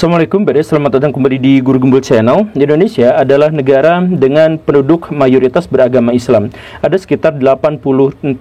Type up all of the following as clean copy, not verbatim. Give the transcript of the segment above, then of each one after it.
Assalamualaikum, selamat datang kembali di Guru Gembul Channel. Indonesia adalah negara dengan penduduk mayoritas beragama Islam. Ada sekitar 84-87%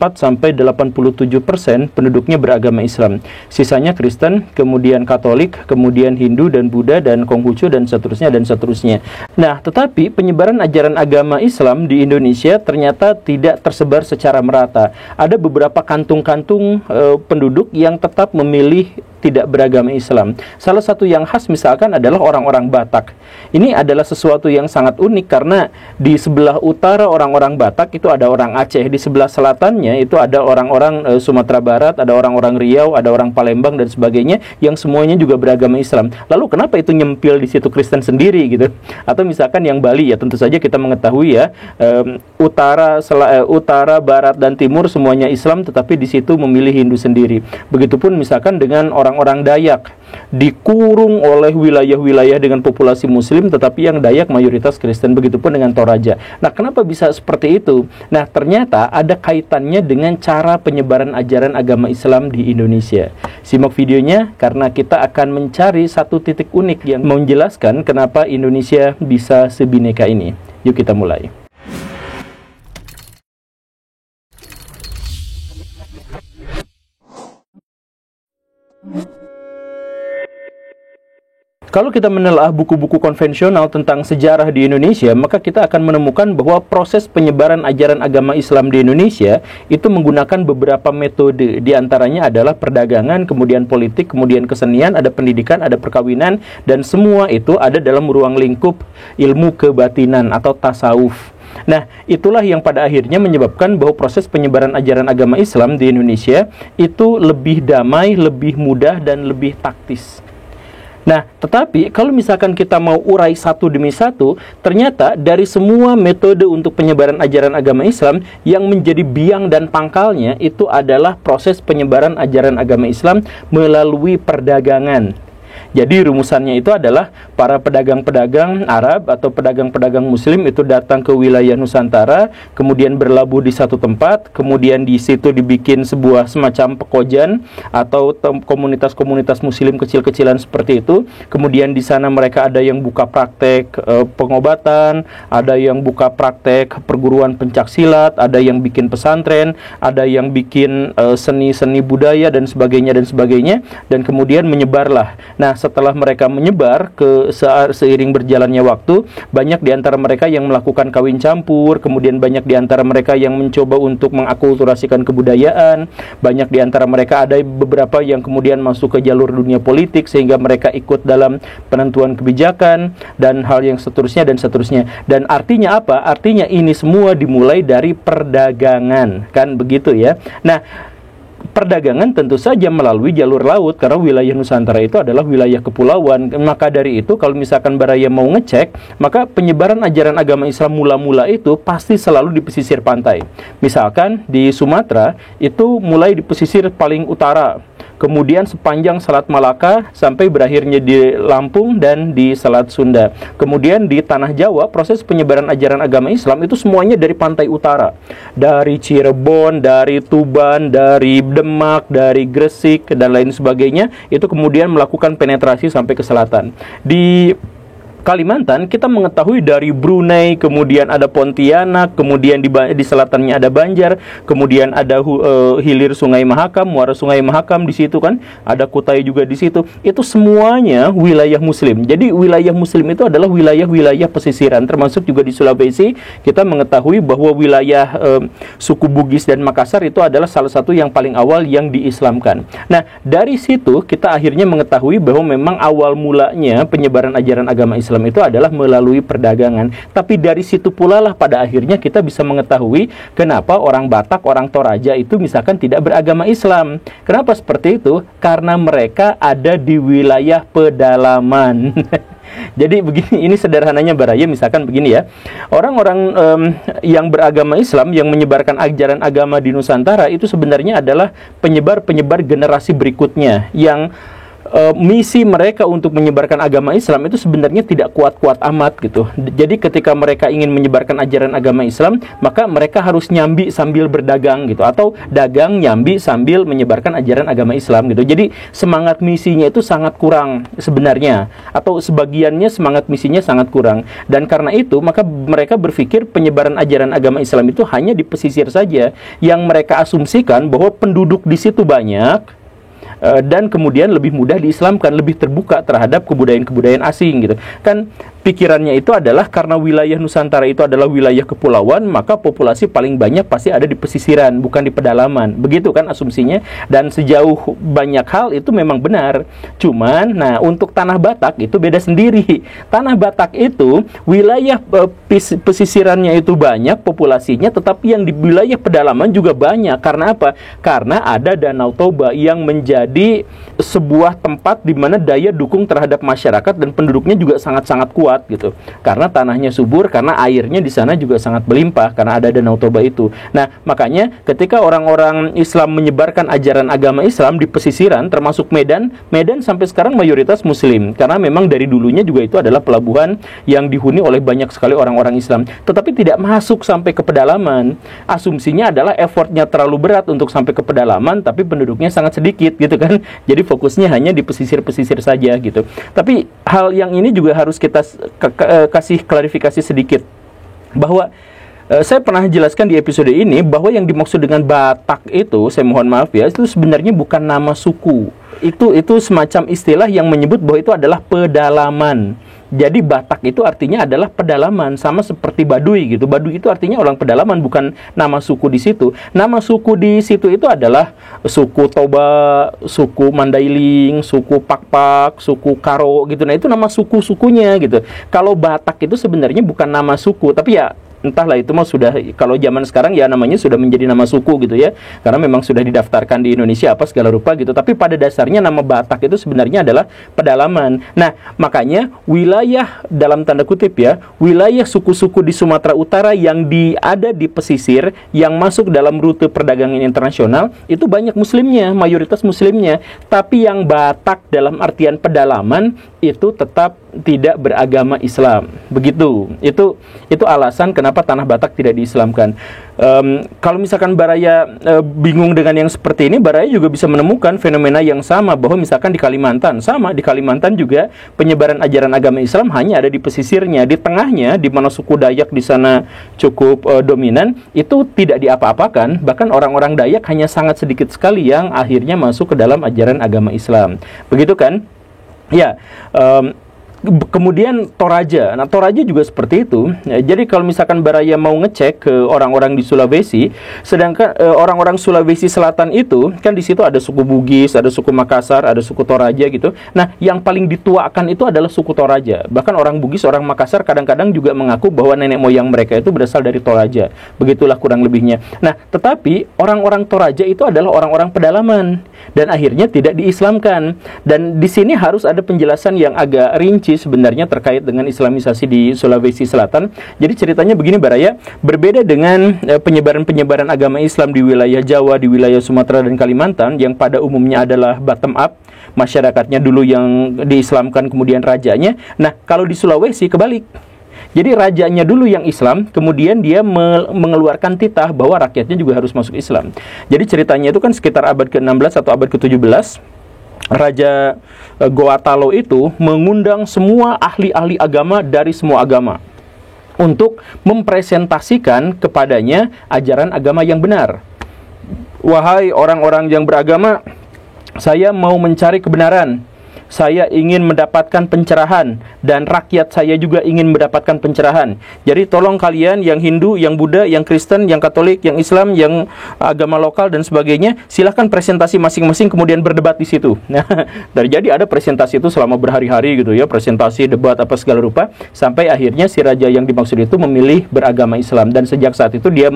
penduduknya beragama Islam. Sisanya Kristen, kemudian Katolik, kemudian Hindu dan Buddha dan Konghucu dan seterusnya dan seterusnya. Nah, tetapi penyebaran ajaran agama Islam di Indonesia ternyata tidak tersebar secara merata. Ada beberapa kantung-kantung penduduk yang tetap memilih tidak beragama Islam. Salah satu yang khas misalkan adalah orang-orang Batak. Ini adalah sesuatu yang sangat unik karena di sebelah utara orang-orang Batak itu ada orang Aceh, di sebelah selatannya itu ada orang-orang Sumatera Barat, ada orang-orang Riau, ada orang Palembang dan sebagainya yang semuanya juga beragama Islam. Lalu kenapa itu nyempil di situ Kristen sendiri gitu? Atau misalkan yang Bali ya tentu saja kita mengetahui ya utara, barat dan timur semuanya Islam tetapi di situ memilih Hindu sendiri. Begitupun misalkan dengan orang-orang Dayak, dikurung oleh wilayah-wilayah dengan populasi muslim tetapi yang Dayak mayoritas Kristen. Begitupun dengan Toraja. Nah, kenapa bisa seperti itu? Nah, ternyata ada kaitannya dengan cara penyebaran ajaran agama Islam di Indonesia. Simak videonya karena kita akan mencari satu titik unik yang menjelaskan kenapa Indonesia bisa sebineka ini. Yuk kita mulai. Kalau kita menelaah buku-buku konvensional tentang sejarah di Indonesia, maka kita akan menemukan bahwa proses penyebaran ajaran agama Islam di Indonesia itu menggunakan beberapa metode. Di antaranya adalah perdagangan, kemudian politik, kemudian kesenian, ada pendidikan, ada perkawinan, dan semua itu ada dalam ruang lingkup ilmu kebatinan atau tasawuf. Nah, itulah yang pada akhirnya menyebabkan bahwa proses penyebaran ajaran agama Islam di Indonesia itu lebih damai, lebih mudah, dan lebih taktis. Nah, tetapi kalau misalkan kita mau urai satu demi satu, ternyata dari semua metode untuk penyebaran ajaran agama Islam yang menjadi biang dan pangkalnya itu adalah proses penyebaran ajaran agama Islam melalui perdagangan. Jadi rumusannya itu adalah para pedagang-pedagang Arab atau pedagang-pedagang Muslim itu datang ke wilayah Nusantara, kemudian berlabuh di satu tempat, kemudian di situ dibikin sebuah semacam pekojan atau komunitas-komunitas Muslim kecil-kecilan seperti itu. Kemudian di sana mereka ada yang buka praktek pengobatan, ada yang buka praktek perguruan pencaksilat, ada yang bikin pesantren, ada yang bikin seni-seni budaya dan sebagainya, dan kemudian menyebarlah. Nah, setelah mereka menyebar seiring berjalannya waktu, banyak di antara mereka yang melakukan kawin campur, kemudian banyak di antara mereka yang mencoba untuk mengakulturasikan kebudayaan, banyak di antara mereka ada beberapa yang kemudian masuk ke jalur dunia politik sehingga mereka ikut dalam penentuan kebijakan dan hal yang seterusnya dan seterusnya. Dan artinya apa? Artinya ini semua dimulai dari perdagangan, kan begitu ya. Nah, perdagangan tentu saja melalui jalur laut karena wilayah Nusantara itu adalah wilayah kepulauan. Maka dari itu kalau misalkan Baraya mau ngecek, maka penyebaran ajaran agama Islam mula-mula itu pasti selalu di pesisir pantai. Misalkan di Sumatera itu mulai di pesisir paling utara, kemudian sepanjang Selat Malaka sampai berakhirnya di Lampung dan di Selat Sunda. Kemudian di Tanah Jawa proses penyebaran ajaran agama Islam itu semuanya dari pantai utara, dari Cirebon, dari Tuban, dari Demak, dari Gresik dan lain sebagainya, itu kemudian melakukan penetrasi sampai ke selatan. Di Kalimantan kita mengetahui dari Brunei, kemudian ada Pontianak, kemudian di selatannya ada Banjar, kemudian ada hilir Sungai Mahakam, muara Sungai Mahakam di situ kan, ada Kutai juga di situ. Itu semuanya wilayah Muslim. Jadi wilayah Muslim itu adalah wilayah-wilayah pesisiran, termasuk juga di Sulawesi. Kita mengetahui bahwa wilayah suku Bugis dan Makassar itu adalah salah satu yang paling awal yang diislamkan. Nah, dari situ kita akhirnya mengetahui bahwa memang awal mulanya penyebaran ajaran agama Islam itu adalah melalui perdagangan. Tapi dari situ pula lah pada akhirnya kita bisa mengetahui kenapa orang Batak, orang Toraja itu misalkan tidak beragama Islam. Kenapa seperti itu? Karena mereka ada di wilayah pedalaman. Jadi begini, ini sederhananya Baraya, misalkan begini ya. Orang-orang yang beragama Islam, yang menyebarkan ajaran agama di Nusantara itu sebenarnya adalah penyebar-penyebar generasi berikutnya yang misi mereka untuk menyebarkan agama Islam itu sebenarnya tidak kuat-kuat amat gitu. Jadi ketika mereka ingin menyebarkan ajaran agama Islam, maka mereka harus nyambi sambil berdagang gitu, atau dagang nyambi sambil menyebarkan ajaran agama Islam gitu. Jadi semangat misinya itu sangat kurang sebenarnya, atau sebagiannya semangat misinya sangat kurang. Dan karena itu maka mereka berpikir penyebaran ajaran agama Islam itu hanya di pesisir saja, yang mereka asumsikan bahwa penduduk di situ banyak, dan kemudian lebih mudah diislamkan, lebih terbuka terhadap kebudayaan-kebudayaan asing gitu. Kan pikirannya itu adalah karena wilayah Nusantara itu adalah wilayah kepulauan, maka populasi paling banyak pasti ada di pesisiran, bukan di pedalaman. Begitu kan asumsinya, dan sejauh banyak hal itu memang benar. Cuman, nah untuk tanah Batak itu beda sendiri. Tanah Batak itu wilayah pesisirannya itu banyak populasinya, tetapi yang di wilayah pedalaman juga banyak. Karena apa? Karena ada Danau Toba yang menjadi sebuah tempat di mana daya dukung terhadap masyarakat dan penduduknya juga sangat-sangat kuat gitu. Karena tanahnya subur, karena airnya di sana juga sangat berlimpah karena ada Danau Toba itu. Nah, makanya ketika orang-orang Islam menyebarkan ajaran agama Islam di pesisiran termasuk Medan, Medan sampai sekarang mayoritas muslim karena memang dari dulunya juga itu adalah pelabuhan yang dihuni oleh banyak sekali orang-orang Islam. Tetapi tidak masuk sampai ke pedalaman. Asumsinya adalah effortnya terlalu berat untuk sampai ke pedalaman, tapi penduduknya sangat sedikit gitu kan. Jadi fokusnya hanya di pesisir-pesisir saja gitu. Tapi hal yang ini juga harus kita kasih klarifikasi sedikit, bahwa saya pernah jelaskan di episode ini bahwa yang dimaksud dengan Batak itu, saya mohon maaf ya, itu sebenarnya bukan nama suku. Itu semacam istilah yang menyebut bahwa itu adalah pedalaman. Jadi Batak itu artinya adalah pedalaman, sama seperti Baduy gitu. Baduy itu artinya orang pedalaman, bukan nama suku di situ. Nama suku di situ itu adalah suku Toba, suku Mandailing, suku Pakpak, suku Karo gitu. Nah, itu nama suku-sukunya gitu. Kalau Batak itu sebenarnya bukan nama suku, tapi ya entahlah, itu mah sudah, kalau zaman sekarang ya namanya sudah menjadi nama suku gitu ya, karena memang sudah didaftarkan di Indonesia apa segala rupa gitu. Tapi pada dasarnya nama Batak itu sebenarnya adalah pedalaman. Nah, makanya wilayah dalam tanda kutip ya, wilayah suku-suku di Sumatera Utara yang ada di pesisir yang masuk dalam rute perdagangan internasional itu banyak muslimnya, mayoritas muslimnya. Tapi yang Batak dalam artian pedalaman itu tetap tidak beragama Islam. Begitu. Itu alasan kenapa tanah Batak tidak diislamkan. Kalau misalkan Baraya bingung dengan yang seperti ini, Baraya juga bisa menemukan fenomena yang sama, bahwa misalkan di Kalimantan, sama di Kalimantan juga penyebaran ajaran agama Islam hanya ada di pesisirnya, di tengahnya di mana suku Dayak di sana cukup dominan, itu tidak diapa-apakan. Bahkan orang-orang Dayak hanya sangat sedikit sekali yang akhirnya masuk ke dalam ajaran agama Islam. Begitu kan? Ya, kemudian Toraja. Nah, Toraja juga seperti itu. Ya, jadi kalau misalkan Baraya mau ngecek ke orang-orang di Sulawesi, sedangkan orang-orang Sulawesi Selatan itu kan di situ ada suku Bugis, ada suku Makassar, ada suku Toraja gitu. Nah, yang paling dituakan itu adalah suku Toraja. Bahkan orang Bugis, orang Makassar kadang-kadang juga mengaku bahwa nenek moyang mereka itu berasal dari Toraja. Begitulah kurang lebihnya. Nah, tetapi orang-orang Toraja itu adalah orang-orang pedalaman dan akhirnya tidak diislamkan. Dan di sini harus ada penjelasan yang agak rinci sebenarnya terkait dengan islamisasi di Sulawesi Selatan. Jadi ceritanya begini Baraya, berbeda dengan penyebaran-penyebaran agama Islam di wilayah Jawa, di wilayah Sumatera dan Kalimantan yang pada umumnya adalah bottom up, masyarakatnya dulu yang diislamkan kemudian rajanya. Nah, kalau di Sulawesi kebalik. Jadi rajanya dulu yang Islam, kemudian dia mengeluarkan titah bahwa rakyatnya juga harus masuk Islam. Jadi ceritanya itu kan sekitar abad ke-16 atau abad ke-17, Raja Goatalo itu mengundang semua ahli-ahli agama dari semua agama untuk mempresentasikan kepadanya ajaran agama yang benar. Wahai orang-orang yang beragama, saya mau mencari kebenaran. Saya ingin mendapatkan pencerahan dan rakyat saya juga ingin mendapatkan pencerahan. Jadi tolong kalian yang Hindu, yang Buddha, yang Kristen, yang Katolik, yang Islam, yang agama lokal dan sebagainya, silahkan presentasi masing-masing kemudian berdebat di situ. Nah, terjadi ada presentasi itu selama berhari-hari gitu ya, presentasi, debat apa segala rupa, sampai akhirnya si raja yang dimaksud itu memilih beragama Islam, dan sejak saat itu dia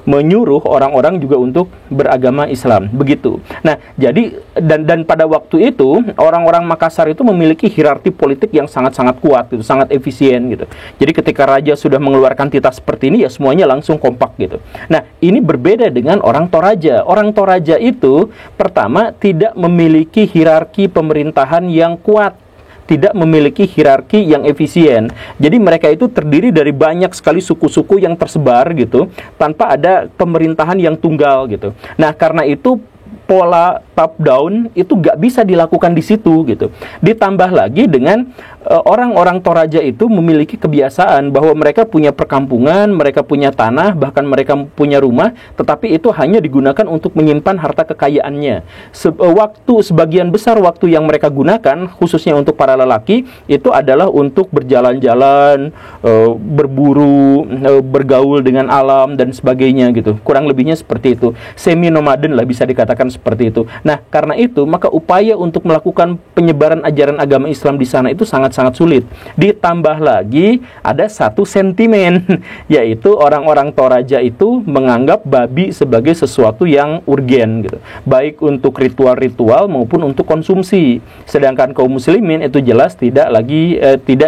menyuruh orang-orang juga untuk beragama Islam. Begitu. Nah, jadi dan pada waktu itu orang-orang Makassar itu memiliki hierarki politik yang sangat-sangat kuat, gitu, sangat efisien gitu. Jadi ketika raja sudah mengeluarkan titah seperti ini, ya semuanya langsung kompak gitu. Nah, ini berbeda dengan orang Toraja. Orang Toraja itu pertama tidak memiliki hierarki pemerintahan yang kuat, tidak memiliki hierarki yang efisien. Jadi mereka itu terdiri dari banyak sekali suku-suku yang tersebar gitu, tanpa ada pemerintahan yang tunggal gitu. Nah, karena itu pola top down itu gak bisa dilakukan di situ gitu. Ditambah lagi dengan orang-orang Toraja itu memiliki kebiasaan bahwa mereka punya perkampungan, mereka punya tanah, bahkan mereka punya rumah, tetapi itu hanya digunakan untuk menyimpan harta kekayaannya. Sebagian besar waktu yang mereka gunakan, khususnya untuk para lelaki, itu adalah untuk berjalan-jalan, berburu, bergaul dengan alam dan sebagainya gitu. Kurang lebihnya seperti itu. Semi nomaden lah bisa dikatakan seperti itu. Nah, karena itu maka upaya untuk melakukan penyebaran ajaran agama Islam di sana itu sangat-sangat sulit. Ditambah lagi ada satu sentimen, yaitu orang-orang Toraja itu menganggap babi sebagai sesuatu yang urgen gitu, baik untuk ritual-ritual maupun untuk konsumsi. Sedangkan kaum muslimin itu jelas tidak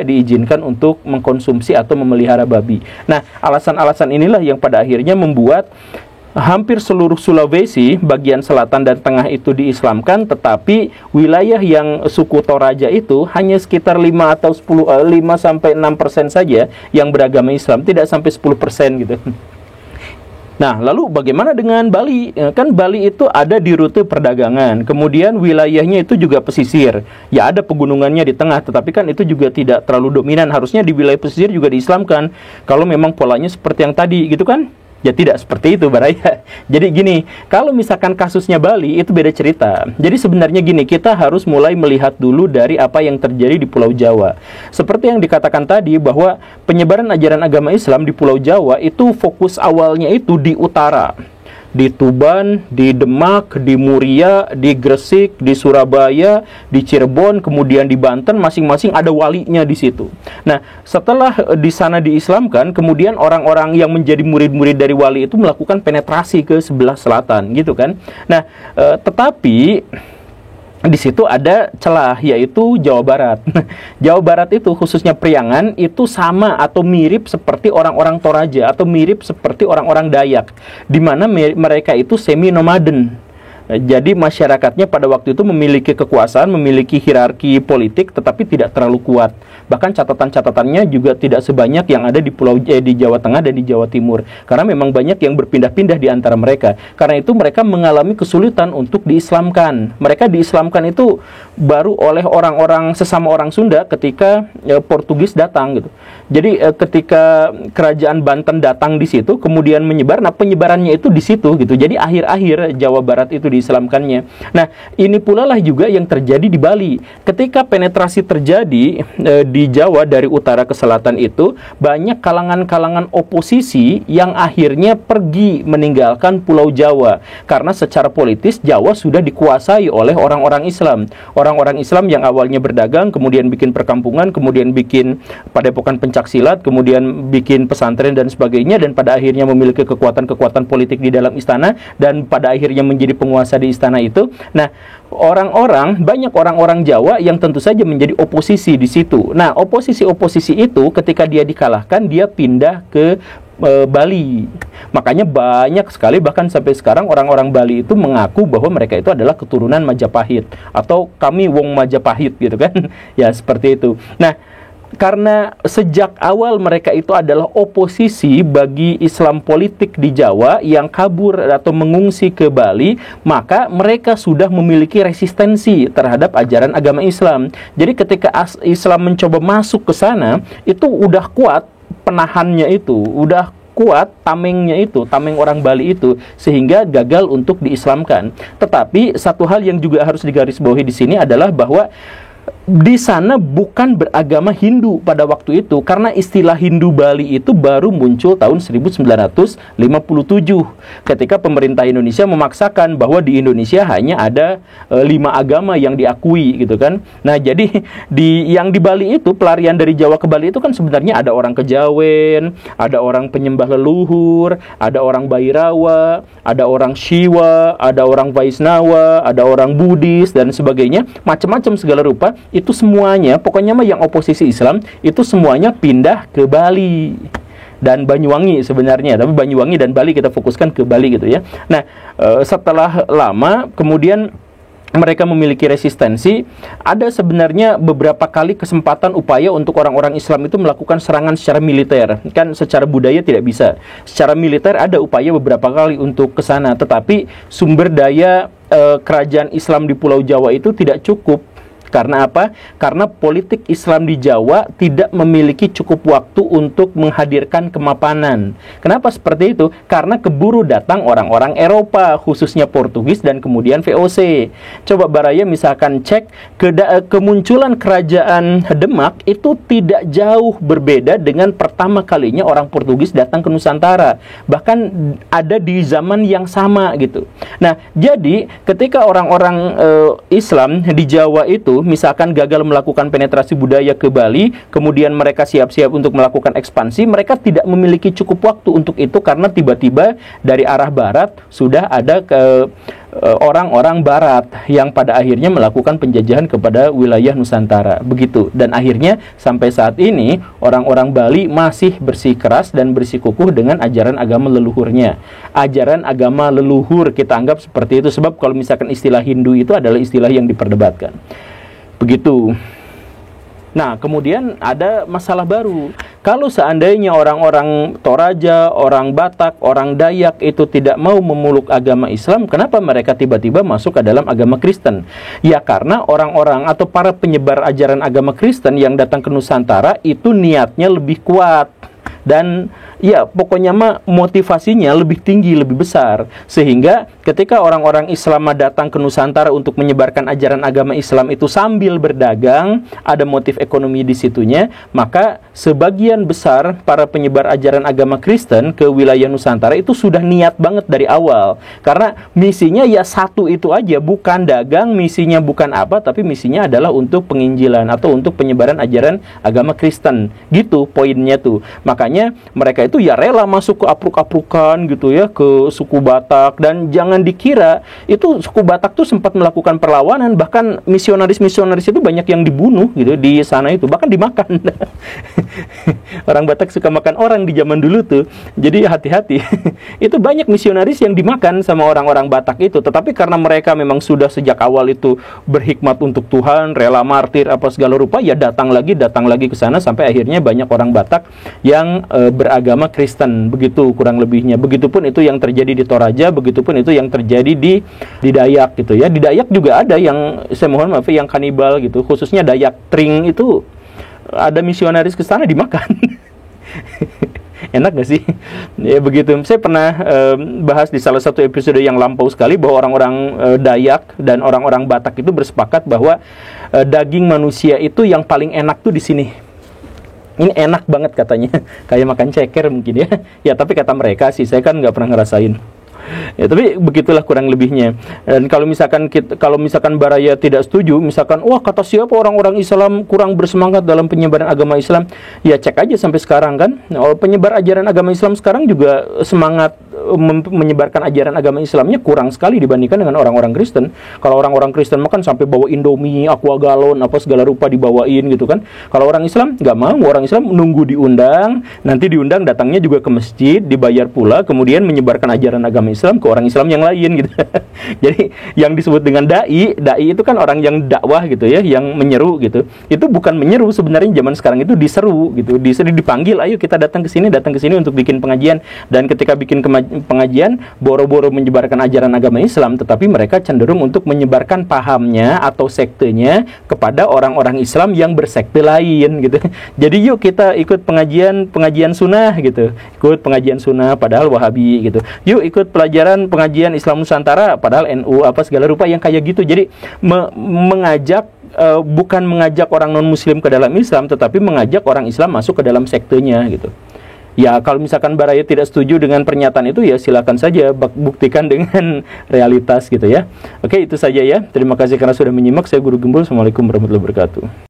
diizinkan untuk mengkonsumsi atau memelihara babi. Nah, alasan-alasan inilah yang pada akhirnya membuat hampir seluruh Sulawesi, bagian selatan dan tengah itu diislamkan, tetapi wilayah yang suku Toraja itu hanya sekitar 5 atau 5-6% saja yang beragama Islam, tidak sampai 10% gitu. Nah, lalu bagaimana dengan Bali? Kan Bali itu ada di rute perdagangan, kemudian wilayahnya itu juga pesisir. Ya, ada pegunungannya di tengah, tetapi kan itu juga tidak terlalu dominan. Harusnya di wilayah pesisir juga diislamkan, kalau memang polanya seperti yang tadi, gitu kan? Ya tidak seperti itu, Baraya. Jadi gini, kalau misalkan kasusnya Bali, itu beda cerita. Jadi sebenarnya gini, kita harus mulai melihat dulu dari apa yang terjadi di Pulau Jawa. Seperti yang dikatakan tadi, bahwa penyebaran ajaran agama Islam di Pulau Jawa itu fokus awalnya itu di utara. Di Tuban, di Demak, di Muria, di Gresik, di Surabaya, di Cirebon, kemudian di Banten, masing-masing ada walinya di situ. Nah, setelah di sana diislamkan, kemudian orang-orang yang menjadi murid-murid dari wali itu melakukan penetrasi ke sebelah selatan, gitu kan. Nah, tetapi di situ ada celah, yaitu Jawa Barat. Jawa Barat itu khususnya Priangan itu sama atau mirip seperti orang-orang Toraja atau mirip seperti orang-orang Dayak, di mana mereka itu semi nomaden. Jadi masyarakatnya pada waktu itu memiliki kekuasaan, memiliki hierarki politik, tetapi tidak terlalu kuat. Bahkan catatan-catatannya juga tidak sebanyak yang ada di di Jawa Tengah dan di Jawa Timur. Karena memang banyak yang berpindah-pindah di antara mereka. Karena itu mereka mengalami kesulitan untuk diislamkan. Mereka diislamkan itu baru oleh orang-orang sesama orang Sunda ketika Portugis datang gitu. Jadi ketika kerajaan Banten datang di situ, kemudian menyebar. Nah, penyebarannya itu di situ gitu. Jadi akhir-akhir Jawa Barat itu diislamkannya. Nah, ini pula lah juga yang terjadi di Bali. Ketika penetrasi terjadi di Jawa dari utara ke selatan itu, banyak kalangan-kalangan oposisi yang akhirnya pergi meninggalkan Pulau Jawa. Karena secara politis Jawa sudah dikuasai oleh orang-orang Islam. Orang-orang Islam yang awalnya berdagang, kemudian bikin perkampungan, kemudian bikin padepokan pencaksilat, kemudian bikin pesantren dan sebagainya, dan pada akhirnya memiliki kekuatan-kekuatan politik di dalam istana, dan pada akhirnya menjadi penguasa di istana itu. Nah, banyak orang-orang Jawa yang tentu saja menjadi oposisi di situ. Nah, oposisi-oposisi itu ketika dia dikalahkan, dia pindah ke Bali. Makanya banyak sekali, bahkan sampai sekarang orang-orang Bali itu mengaku bahwa mereka itu adalah keturunan Majapahit, atau kami wong Majapahit gitu kan. Ya, seperti itu. Nah, karena sejak awal mereka itu adalah oposisi bagi Islam politik di Jawa yang kabur atau mengungsi ke Bali, maka mereka sudah memiliki resistensi terhadap ajaran agama Islam. Jadi ketika Islam mencoba masuk ke sana, itu udah kuat penahannya itu, udah kuat tamengnya itu, tameng orang Bali itu, sehingga gagal untuk diislamkan. Tetapi satu hal yang juga harus digarisbawahi di sini adalah bahwa di sana bukan beragama Hindu pada waktu itu, karena istilah Hindu Bali itu baru muncul tahun 1957 ketika pemerintah Indonesia memaksakan bahwa di Indonesia hanya ada 5 agama yang diakui gitu kan. Nah, jadi yang di Bali itu, pelarian dari Jawa ke Bali itu kan sebenarnya ada orang Kejawen, ada orang penyembah leluhur, ada orang Bhairawa, ada orang Shiva, ada orang Vaisnawa, ada orang Buddhis dan sebagainya, macam-macam segala rupa. Itu semuanya, pokoknya mah yang oposisi Islam, itu semuanya pindah ke Bali dan Banyuwangi sebenarnya. Tapi Banyuwangi dan Bali kita fokuskan ke Bali gitu ya. Nah, setelah lama kemudian mereka memiliki resistensi, ada sebenarnya beberapa kali kesempatan upaya untuk orang-orang Islam itu melakukan serangan secara militer. Kan secara budaya tidak bisa. Secara militer ada upaya beberapa kali untuk ke sana, tetapi sumber daya kerajaan Islam di Pulau Jawa itu tidak cukup. Karena apa? Karena politik Islam di Jawa tidak memiliki cukup waktu untuk menghadirkan kemapanan. Kenapa seperti itu? Karena keburu datang orang-orang Eropa, khususnya Portugis dan kemudian VOC. Coba Baraya misalkan cek, kemunculan kerajaan Demak itu tidak jauh berbeda dengan pertama kalinya orang Portugis datang ke Nusantara. Bahkan ada di zaman yang sama gitu. Nah, jadi ketika orang-orang Islam di Jawa itu misalkan gagal melakukan penetrasi budaya ke Bali, kemudian mereka siap-siap untuk melakukan ekspansi, mereka tidak memiliki cukup waktu untuk itu karena tiba-tiba dari arah barat sudah ada orang-orang barat yang pada akhirnya melakukan penjajahan kepada wilayah Nusantara. Begitu. Dan akhirnya sampai saat ini orang-orang Bali masih bersikeras dan bersikukuh dengan ajaran agama leluhurnya. Ajaran agama leluhur kita anggap seperti itu, sebab kalau misalkan istilah Hindu itu adalah istilah yang diperdebatkan. Begitu. Nah, kemudian ada masalah baru. Kalau seandainya orang-orang Toraja, orang Batak, orang Dayak itu tidak mau memeluk agama Islam, kenapa mereka tiba-tiba masuk ke dalam agama Kristen? Ya karena orang-orang atau para penyebar ajaran agama Kristen yang datang ke Nusantara itu niatnya lebih kuat. Dan ya pokoknya mah motivasinya lebih tinggi, lebih besar. Sehingga ketika orang-orang Islam datang ke Nusantara untuk menyebarkan ajaran agama Islam itu sambil berdagang, ada motif ekonomi di situnya, maka sebagian besar para penyebar ajaran agama Kristen ke wilayah Nusantara itu sudah niat banget dari awal. Karena misinya ya satu itu aja, bukan dagang, misinya bukan apa, tapi misinya adalah untuk penginjilan atau untuk penyebaran ajaran agama Kristen. Gitu poinnya tuh. Makanya mereka itu ya rela masuk ke apruk-aprukan gitu ya, ke suku Batak. Dan jangan dikira itu suku Batak tuh sempat melakukan perlawanan, bahkan misionaris-misionaris itu banyak yang dibunuh gitu di sana itu, bahkan dimakan. Orang Batak suka makan orang di zaman dulu tuh, jadi hati-hati. Itu banyak misionaris yang dimakan sama orang-orang Batak itu, tetapi karena mereka memang sudah sejak awal itu berhikmat untuk Tuhan, rela martir apa segala rupa, ya datang lagi ke sana sampai akhirnya banyak orang Batak yang beragama Kristen, begitu kurang lebihnya. Begitupun itu yang terjadi di Toraja, begitupun itu yang terjadi di Dayak gitu ya. Di Dayak juga ada yang, saya mohon maaf, yang kanibal gitu, khususnya Dayak Tring itu ada misionaris ke sana dimakan. Enak gak sih? Ya begitu. Saya pernah bahas di salah satu episode yang lampau sekali bahwa orang-orang Dayak dan orang-orang Batak itu bersepakat bahwa daging manusia itu yang paling enak tuh di sini. Ini enak banget katanya, kayak makan ceker mungkin ya. Ya tapi kata mereka sih, saya kan nggak pernah ngerasain. Ya tapi begitulah kurang lebihnya. Dan kalau misalkan Baraya tidak setuju, misalkan wah kata siapa orang-orang Islam kurang bersemangat dalam penyebaran agama Islam, ya cek aja sampai sekarang kan. Penyebar ajaran agama Islam sekarang juga semangat menyebarkan ajaran agama Islamnya kurang sekali dibandingkan dengan orang-orang Kristen. Kalau orang-orang Kristen makan sampai bawa Indomie, aqua galon, apa segala rupa dibawain gitu kan. Kalau orang Islam nggak mau, orang Islam menunggu diundang, nanti diundang datangnya juga ke masjid, dibayar pula, kemudian menyebarkan ajaran agama Islam ke orang Islam yang lain gitu. Jadi yang disebut dengan dai itu kan orang yang dakwah gitu ya, yang menyeru gitu. Itu bukan menyeru sebenarnya, zaman sekarang itu diseru gitu, dipanggil, ayo kita datang ke sini untuk bikin pengajian. Dan ketika bikin pengajian, boro-boro menyebarkan ajaran agama Islam, tetapi mereka cenderung untuk menyebarkan pahamnya atau sektenya kepada orang-orang Islam yang bersekte lain gitu. Jadi yuk kita ikut pengajian sunnah gitu, ikut pengajian sunnah padahal Wahabi gitu. Yuk ikut pengajian Islam Nusantara padahal NU apa segala rupa yang kayak gitu. Jadi mengajak bukan mengajak orang non-muslim ke dalam Islam, tetapi mengajak orang Islam masuk ke dalam sektenya gitu. Ya, kalau misalkan Baraya tidak setuju dengan pernyataan itu, ya silakan saja buktikan dengan realitas gitu ya. Oke, itu saja ya. Terima kasih karena sudah menyimak. Saya Guru Gembul. Assalamualaikum warahmatullahi wabarakatuh.